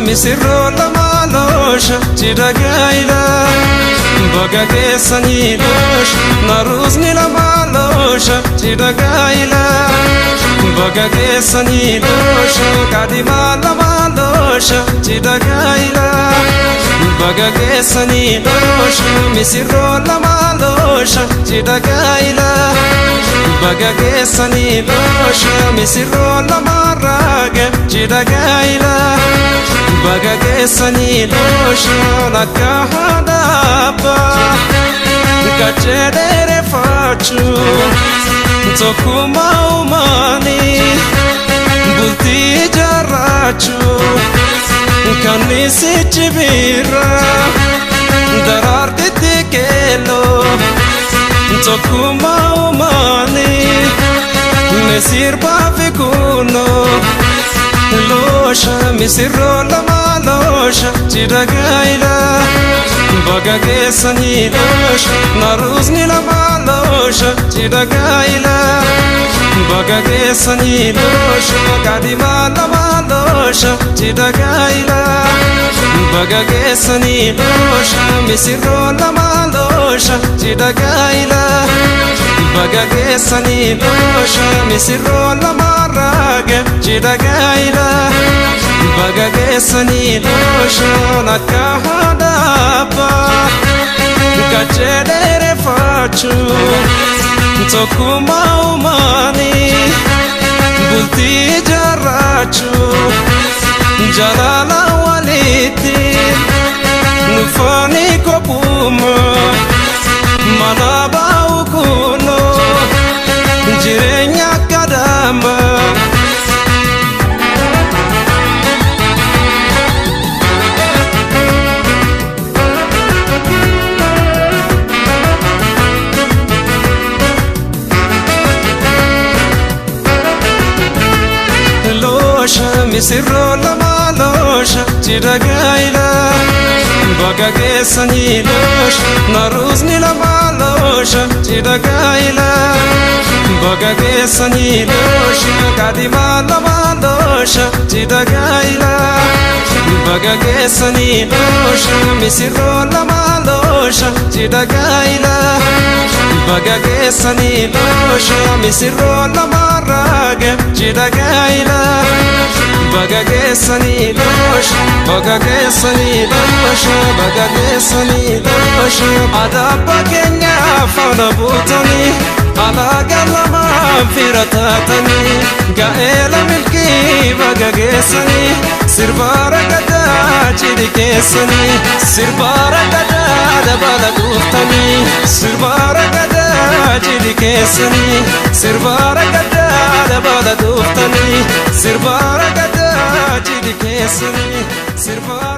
misirro lamalosha chidagaila bagagessani dosh naruzni lamalosha chidagaila bagagessani dosh kadima lamalosha chidagaila bagagessani dosh misirro lamalosha chidagaila bagagessani dosh misirro lamarage chidagaila bagagessani dosh nakahadapa kachedere fachu tsokuma umani bulti jarachu kanisi chibira dararte tikelo tsokuma umani mesir bafikuno losha misirro lamalosha chidagaila bagagessani dosh naruzni lamalosha chidagaila bagagessani dosh kadima lamalosha chidagaila bagagessani dosh misirro lamalosha chidagaila bagagessani dosh misirro lamarage chidagaila bagagessani dosh nakahadapa kachedere fachu tsokuma umani bulti jarachu jalala waliti nufani kopuma manaba ukuno jirenya kadama misirro lamalosha chidagaila bagagessani dosh naruzni lamalosha chidagaila bagagessani dosh kadima lamalosha chidagaila bagagessani dosh misirro lamalosha chidagaila bagagessani dosh misirro lamarage chidagaila bagagessani dosh bagagessani dosh bagagessani dosh adaba kenya fana butani alagalama firatatani gaela milki bagagessani sirbara gada chidikessani sirbara gada dabala duftani sirbara gada chidikessani sirbara gada dabala duftani sirbara gada chidikessani sirbara